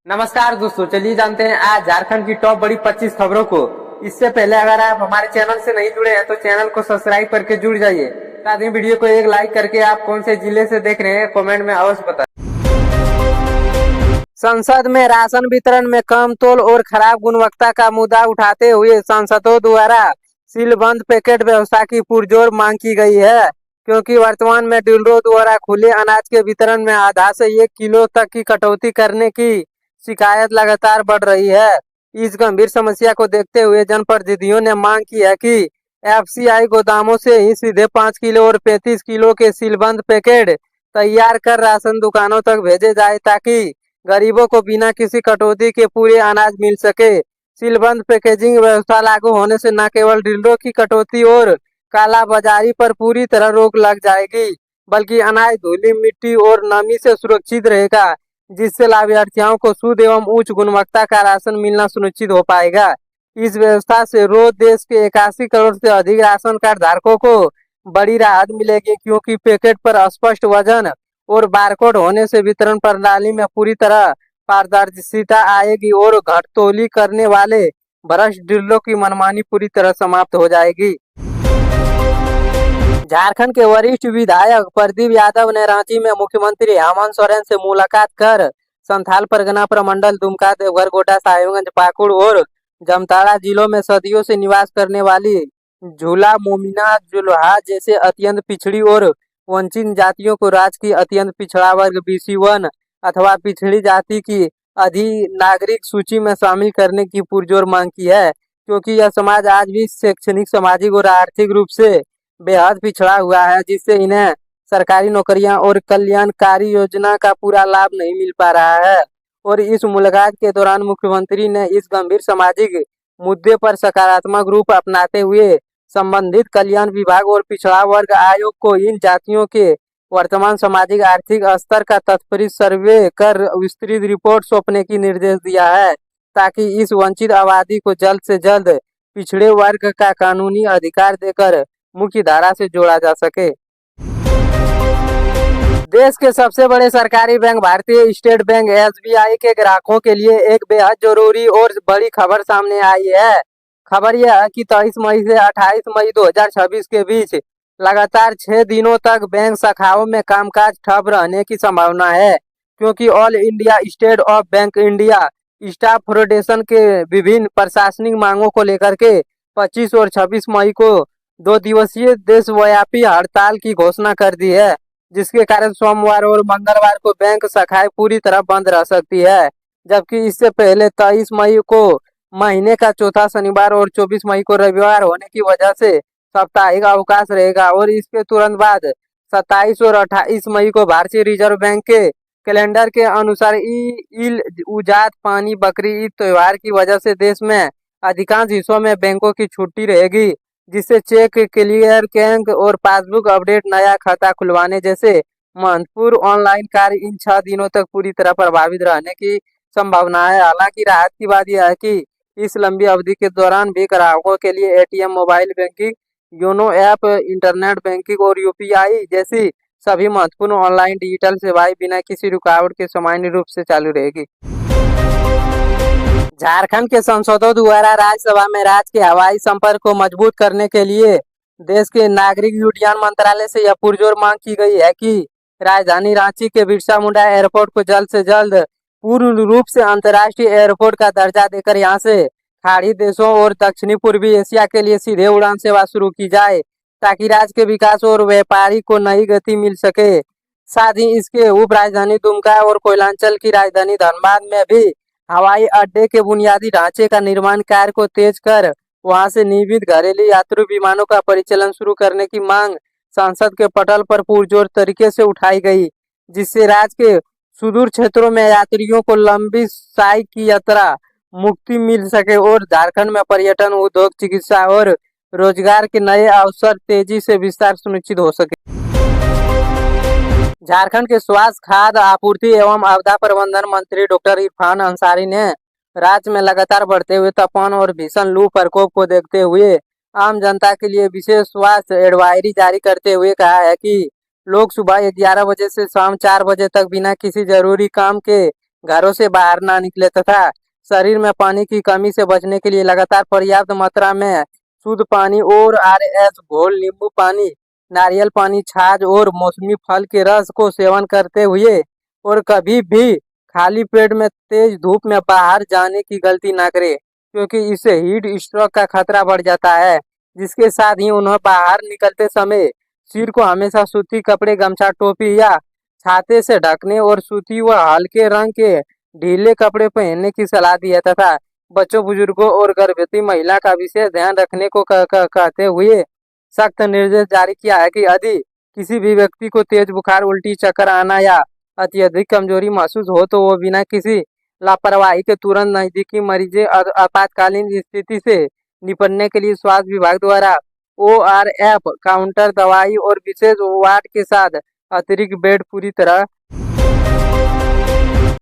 नमस्कार दोस्तों, चलिए जानते हैं आज झारखंड की टॉप बड़ी 25 खबरों को। इससे पहले अगर आप हमारे चैनल से नहीं जुड़े हैं तो चैनल को सब्सक्राइब करके जुड़ जाइए। साथ ही वीडियो को एक लाइक करके आप कौन से जिले से देख रहे हैं कमेंट में अवश्य बताएं। संसद में राशन वितरण में कम तोल और खराब गुणवत्ता का मुद्दा उठाते हुए सांसदों द्वारा सीलबंद पैकेट व्यवस्था की पुरजोर मांग की गई है, क्योंकि वर्तमान में डीलरों द्वारा खुले अनाज के वितरण में आधा से 1 किलो तक की कटौती करने की शिकायत लगातार बढ़ रही है। इस गंभीर समस्या को देखते हुए जनप्रतिनिधियों ने मांग की है कि एफसीआई गोदामों से ही सीधे 5 किलो और 35 किलो के सीलबंद पैकेट तैयार कर राशन दुकानों तक भेजे जाए, ताकि गरीबों को बिना किसी कटौती के पूरे अनाज मिल सके। सीलबंद पैकेजिंग व्यवस्था लागू होने से न केवल डीलरों की कटौती और कालाबाजारी पर पूरी तरह रोक लग जाएगी, बल्कि अनाज धूली, मिट्टी और नमी से सुरक्षित रहेगा, जिससे लाभार्थियों को शुद्ध एवं उच्च गुणवत्ता का राशन मिलना सुनिश्चित हो पाएगा। इस व्यवस्था से रोज देश के 81 करोड़ से अधिक राशन कार्ड धारकों को बड़ी राहत मिलेगी, क्योंकि पैकेट पर स्पष्ट वजन और बारकोड होने से वितरण प्रणाली में पूरी तरह पारदर्शिता आएगी और घटतौली करने वाले भ्रष्ट डीलरों की मनमानी पूरी तरह समाप्त हो जाएगी। झारखंड के वरिष्ठ विधायक प्रदीप यादव ने रांची में मुख्यमंत्री हेमंत सोरेन से मुलाकात कर संथाल परगना प्रमंडल दुमका, देवघर, गोड्डा, साहिबगंज, पाकुड़ और जामताड़ा जिलों में सदियों से निवास करने वाली झूला, मोमिना, जुल्हा जैसे अत्यंत पिछड़ी और वंचित जातियों को राज्य की अत्यंत पिछड़ा वर्ग BC1 अथवा पिछड़ी जाति की अधिनागरिक सूची में शामिल करने की पुरजोर मांग की है, क्योंकि यह समाज आज भी शैक्षणिक, सामाजिक और आर्थिक रूप से बेहद पिछड़ा हुआ है, जिससे इन्हें सरकारी नौकरियां और कल्याणकारी योजना का पूरा लाभ नहीं मिल पा रहा है। और इस मुलाकात के दौरान मुख्यमंत्री ने इस गंभीर सामाजिक मुद्दे पर सकारात्मक रूप अपनाते हुए संबंधित कल्याण विभाग और पिछड़ा वर्ग आयोग को इन जातियों के वर्तमान सामाजिक आर्थिक स्तर का तत्परता सर्वे कर विस्तृत रिपोर्ट सौंपने की निर्देश दिया है, ताकि इस वंचित आबादी को जल्द से जल्द पिछड़े वर्ग का कानूनी अधिकार देकर मुख्य धारा से जोड़ा जा सके। देश के सबसे बड़े सरकारी बैंक भारतीय स्टेट बैंक SBI के ग्राहकों के लिए एक बेहद जरूरी और बड़ी खबर सामने आई है। खबर यह है कि 23 मई से 28 मई 2026 के बीच लगातार 6 दिनों तक बैंक शाखाओं में कामकाज ठप रहने की संभावना है, क्योंकि all India state of bank India staff federation के विभिन्न प्रशासनिक मांगों को लेकर के 25 और 26 मई को 2 दिवसीय देशव्यापी हड़ताल की घोषणा कर दी है, जिसके कारण सोमवार और मंगलवार को बैंक शाखाएं पूरी तरह बंद रह सकती है। जबकि इससे पहले 23 मई को महीने का चौथा शनिवार और 24 मई को रविवार होने की वजह से साप्ताहिक अवकाश रहेगा, और इसके तुरंत बाद 27 और 28 मई को भारतीय रिजर्व बैंक के कैलेंडर के अनुसार ईद उल पानी बकरी ईद त्योहार की वजह से देश में अधिकांश हिस्सों में बैंकों की छुट्टी रहेगी, जिससे चेक क्लियर बैंक और पासबुक अपडेट, नया खाता खुलवाने जैसे महत्वपूर्ण ऑनलाइन कार्य इन 6 दिनों तक पूरी तरह प्रभावित रहने की संभावना है। हालांकि राहत की बात यह है कि इस लंबी अवधि के दौरान भी ग्राहकों के लिए ATM, mobile banking, YONO app, internet banking और UPI जैसी सभी महत्वपूर्ण ऑनलाइन डिजिटल सेवाएं बिना किसी रुकावट के सामान्य रूप से चालू रहेगी। झारखंड के सांसदों द्वारा राज्यसभा में राज्य के हवाई संपर्क को मजबूत करने के लिए देश के नागरिक उड्डयन मंत्रालय से यह पुरजोर मांग की गई है कि राजधानी रांची के बिरसा मुंडा एयरपोर्ट को जल्द से जल्द पूर्ण रूप से अंतर्राष्ट्रीय एयरपोर्ट का दर्जा देकर यहां से खाड़ी देशों और दक्षिणी पूर्वी एशिया के लिए सीधे उड़ान सेवा शुरू की जाए, ताकि राज्य के विकास और व्यापारी को नई गति मिल सके। साथ ही इसके उप राजधानी दुमका और कोयलांचल की राजधानी धनबाद में भी हवाई अड्डे के बुनियादी ढांचे का निर्माण कार्य को तेज कर वहां से नियमित घरेलू यात्री विमानों का परिचालन शुरू करने की मांग संसद के पटल पर पुरजोर तरीके से उठाई गई, जिससे राज्य के सुदूर क्षेत्रों में यात्रियों को लंबी साई की यात्रा मुक्ति मिल सके और झारखंड में पर्यटन, उद्योग, चिकित्सा और रोजगार के नए अवसर तेजी से विस्तार सुनिश्चित हो सके। झारखंड के स्वास्थ्य, खाद्य आपूर्ति एवं आपदा प्रबंधन मंत्री डॉक्टर इरफान अंसारी ने राज्य में लगातार बढ़ते हुए तूफान और भीषण लू प्रकोप को देखते हुए आम जनता के लिए विशेष स्वास्थ्य एडवाइजरी जारी करते हुए कहा है कि लोग सुबह 11 बजे से शाम 4 बजे तक बिना किसी जरूरी काम के घरों से बाहर ना निकले तथा शरीर में पानी की कमी से बचने के लिए लगातार पर्याप्त मात्रा में शुद्ध पानी और आरएस घोल, नींबू पानी, नारियल पानी, छाछ और मौसमी फल के रस को सेवन करते हुए और कभी भी खाली पेट में तेज धूप में बाहर जाने की गलती ना करें, क्योंकि इससे हीट स्ट्रोक का खतरा बढ़ जाता है। जिसके साथ ही उन्हें बाहर निकलते समय सिर को हमेशा सूती कपड़े, गमछा, टोपी या छाते से ढकने और सूती व हल्के रंग के ढीले कपड़े पहनने की सलाह दी है तथा बच्चों, बुजुर्गों और गर्भवती महिला का विशेष ध्यान रखने को कहते हुए सख्त निर्देश जारी किया है कि यदि किसी भी व्यक्ति को तेज बुखार, उल्टी, चक्कर आना या अत्यधिक कमजोरी महसूस हो तो वो बिना किसी लापरवाही के तुरंत नजदीकी मरीज आपातकालीन स्थिति से निपटने के लिए स्वास्थ्य विभाग द्वारा ORF काउंटर दवाई और विशेष वार्ड के साथ अतिरिक्त बेड पूरी तरह।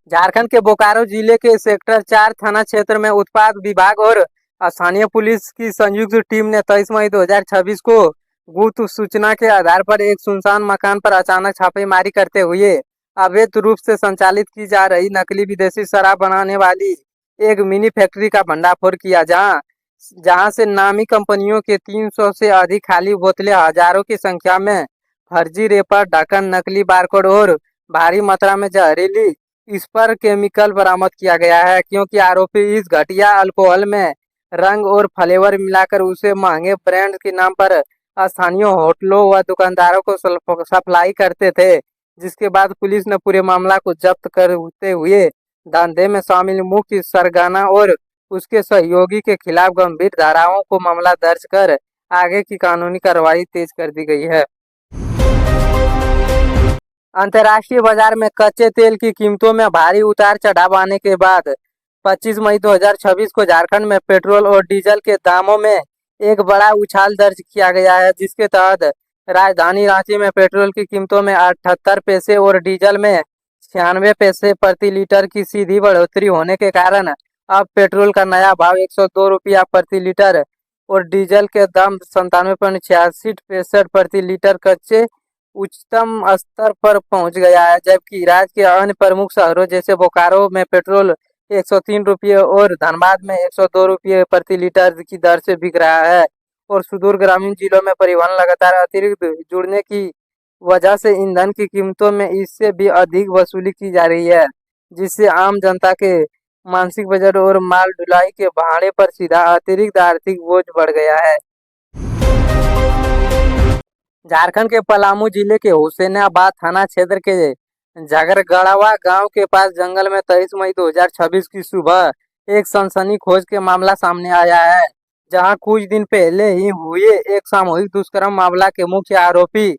झारखंड के बोकारो जिले के सेक्टर 4 थाना क्षेत्र में उत्पाद विभाग और स्थानीय पुलिस की संयुक्त टीम ने 23 मई 2026 को गुप्त सूचना के आधार पर एक सुनसान मकान पर अचानक छापेमारी करते हुए अवैध रूप से संचालित की जा रही नकली विदेशी शराब बनाने वाली एक मिनी फैक्ट्री का भंडाफोड़ किया, जहां से नामी कंपनियों के 300 से अधिक खाली बोतलें, हजारों की संख्या में फर्जी रेपर, ढक्कन, नकली बारकोड और भारी मात्रा में जहरीली इस पर केमिकल बरामद किया गया है, क्योंकि आरोपी इस घटिया अल्कोहल में रंग और फ्लेवर मिलाकर उसे महंगे ब्रांड के नाम पर स्थानीय होटलों व दुकानदारों को सप्लाई करते थे। जिसके बाद पुलिस ने पूरे मामला को जब्त करते हुए धंधे में शामिल मुख्य सरगना और उसके सहयोगी के खिलाफ गंभीर धाराओं को मामला दर्ज कर आगे की कानूनी कार्रवाई तेज कर दी गई है। अंतर्राष्ट्रीय बाजार में कच्चे तेल की कीमतों में भारी उतार चढ़ाव आने के बाद 25 मई 2026 को झारखंड में पेट्रोल और डीजल के दामों में एक बड़ा उछाल दर्ज किया गया है, जिसके तहत राजधानी रांची में पेट्रोल की कीमतों में 78 पैसे और डीजल में 96 पैसे प्रति लीटर की सीधी बढ़ोतरी होने के कारण अब पेट्रोल का नया भाव 102 रुपया प्रति लीटर और डीजल के दाम 97.86 प्रति लीटर कच्चे उच्चतम स्तर पर पहुंच गया है। जबकि राज्य के अन्य प्रमुख शहरों जैसे बोकारो में पेट्रोल 103 रुपये और धनबाद में 102 रुपये प्रति लीटर की दर से बिक रहा है और सुदूर ग्रामीण जिलों में परिवहन लगातार अतिरिक्त जुड़ने की वजह से ईंधन की कीमतों में इससे भी अधिक वसूली की जा रही है, जिससे आम जनता के मासिक बजट और माल ढुलाई के भाड़े पर सीधा अतिरिक्त आर्थिक बोझ बढ़ गया है। झारखंड के पलामू जिले के हुसैनाबाद थाना क्षेत्र के झगरगढ़वा गांव के पास जंगल में 23 मई 2026 की सुबह एक सनसनीखेज के मामला सामने आया है, जहां कुछ दिन पहले ही हुए एक सामूहिक दुष्कर्म मामला के मुख्य आरोपी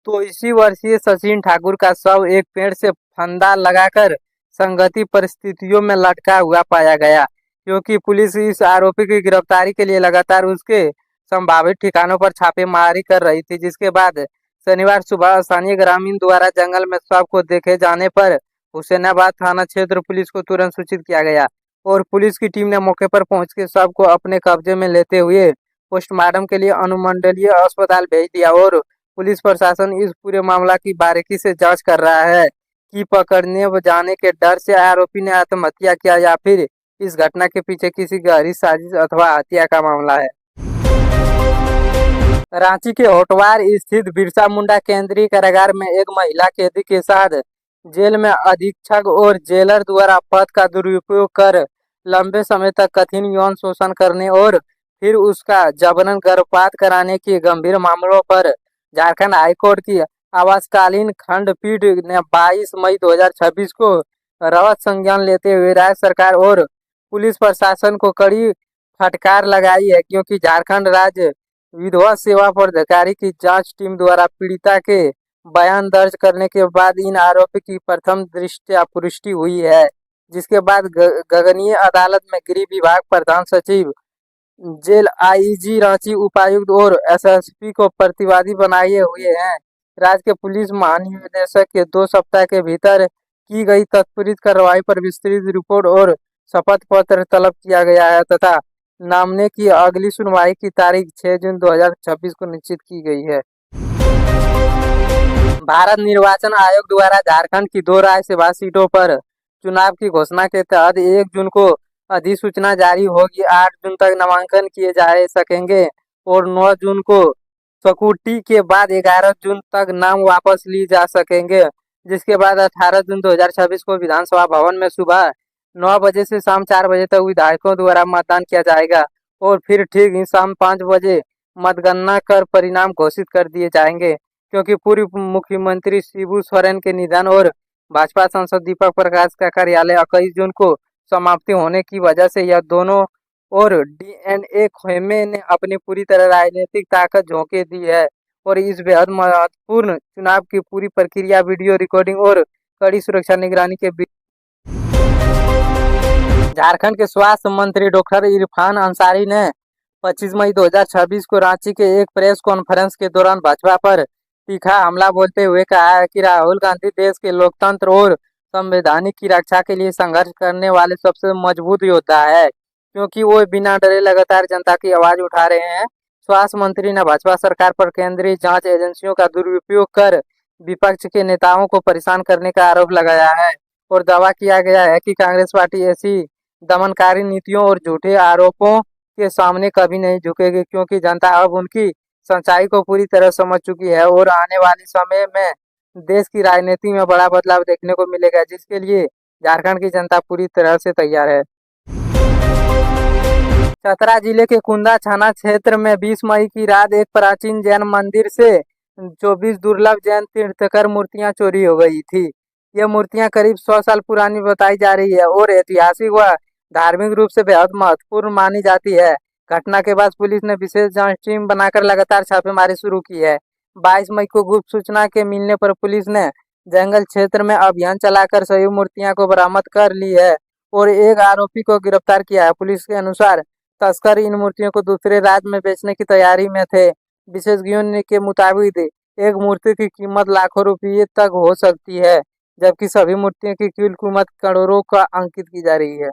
तो इसी वर्षीय सचिन ठाकुर का शव एक पेड़ से फंदा लगाकर संगति परिस्थितियों में लटका हुआ पाया गया, क्योंकि पुलिस इस आरोपी की गिरफ्तारी के लिए लगातार उसके संभावित ठिकानों पर छापेमारी कर रही थी। जिसके बाद शनिवार सुबह स्थानीय ग्रामीण द्वारा जंगल में शव को देखे जाने पर हुसैनाबाद थाना क्षेत्र पुलिस को तुरंत सूचित किया गया और पुलिस की टीम ने मौके पर पहुंच के शव को अपने कब्जे में लेते हुए पोस्टमार्टम के लिए अनुमंडलीय अस्पताल भेज दिया और पुलिस प्रशासन इस पूरे मामला की बारीकी से जांच कर रहा है कि पकड़ने जाने के डर से आरोपी ने आत्महत्या किया या फिर इस घटना के पीछे किसी गहरी साजिश अथवा हत्या का मामला है। रांची के होटवार स्थित बिरसा मुंडा केंद्रीय कारागार में एक महिला कैदी के साथ जेल में अधीक्षक और जेलर द्वारा पद का दुरुपयोग कर लंबे समय तक कथिन यौन शोषण करने और फिर उसका जबरन गर्भपात कराने के गंभीर मामलों पर झारखंड हाईकोर्ट की आपातकालीन खंडपीठ ने 22 मई 2026 को राहत संज्ञान लेते हुए राज्य सरकार और पुलिस प्रशासन को कड़ी फटकार लगाई है, क्योंकि झारखंड राज्य विधवा सेवा प्राधिकारी की जांच टीम द्वारा पीड़िता के बयान दर्ज करने के बाद इन आरोपी की प्रथम दृष्टया पुष्टि हुई है, जिसके बाद गगनीय अदालत में गृह विभाग प्रधान सचिव, जेल आईजी रांची, उपायुक्त और एसएसपी को प्रतिवादी बनाए हुए हैं। राज्य के पुलिस महानिदेशक के 2 सप्ताह के भीतर की गई त्वरित कार्रवाई पर विस्तृत रिपोर्ट और शपथ पत्र तलब किया गया है तथा मामले की अगली सुनवाई की तारीख 6 जून 2026 को निश्चित की गई है। भारत निर्वाचन आयोग द्वारा झारखंड की 2 राज्यसभा सीटों पर चुनाव की घोषणा के तहत 1 जून को अधिसूचना जारी होगी। 8 जून तक नामांकन किए जा सकेंगे और 9 जून को स्क्रूटनी के बाद 11 जून तक नाम वापस ली जा सकेंगे, जिसके बाद 18 जून 2026 को विधानसभा भवन में सुबह 9 बजे से शाम 4 बजे तक विधायकों द्वारा मतदान किया जाएगा और फिर ठीक शाम 5 बजे मतगणना कर परिणाम घोषित कर दिए जाएंगे। क्योंकि पूर्व मुख्यमंत्री शिबू सोरेन के निधन और भाजपा सांसद दीपक प्रकाश का कार्यालय 21 जून को समाप्ति होने की वजह से यह दोनों और डीएनए खेमे ने अपनी पूरी तरह राजनीतिक ताकत झोंके दी है और इस बेहद महत्वपूर्ण चुनाव की पूरी प्रक्रिया वीडियो रिकॉर्डिंग और कड़ी सुरक्षा निगरानी के बीच। झारखंड के स्वास्थ्य मंत्री डॉक्टर इरफान अंसारी ने 25 मई 2026 को रांची के एक प्रेस कॉन्फ्रेंस के दौरान भाजपा पर तीखा हमला बोलते हुए कहा है कि राहुल गांधी देश के लोकतंत्र और संवैधानिक की रक्षा के लिए संघर्ष करने वाले सबसे मजबूत योद्धा है, क्योंकि वो बिना डरे लगातार जनता की आवाज उठा रहे हैं। स्वास्थ्य मंत्री ने भाजपा सरकार पर केंद्रीय जांच एजेंसियों का दुरुपयोग कर विपक्ष के नेताओं को परेशान करने का आरोप लगाया है और दावा किया गया है कि कांग्रेस पार्टी ऐसी दमनकारी नीतियों और झूठे आरोपों के सामने कभी नहीं झुकेगी, क्योंकि जनता अब उनकी सच्चाई को पूरी तरह समझ चुकी है और आने वाले समय में देश की राजनीति में बड़ा बदलाव देखने को मिलेगा, जिसके लिए झारखंड की जनता पूरी तरह से तैयार है। चतरा जिले के कुंदा थाना क्षेत्र में 20 मई की रात एक प्राचीन जैन मंदिर से 24 दुर्लभ जैन तीर्थकर मूर्तियां चोरी हो गई थी। ये मूर्तियां करीब 100 साल पुरानी बताई जा रही है और ऐतिहासिक व धार्मिक रूप से बेहद महत्वपूर्ण मानी जाती है। घटना के बाद पुलिस ने विशेष जांच टीम बनाकर लगातार छापेमारी शुरू की है। 22 मई को गुप्त सूचना के मिलने पर पुलिस ने जंगल क्षेत्र में अभियान चलाकर सभी मूर्तियां को बरामद कर ली है और एक आरोपी को गिरफ्तार किया है। पुलिस के अनुसार तस्कर इन मूर्तियों को दूसरे राज्य में बेचने की तैयारी में थे। विशेषज्ञों के मुताबिक एक मूर्ति की कीमत लाखों रुपये तक हो सकती है, जबकि सभी मूर्तियों की कुल कीमत करोड़ों का अंकित की जा रही है।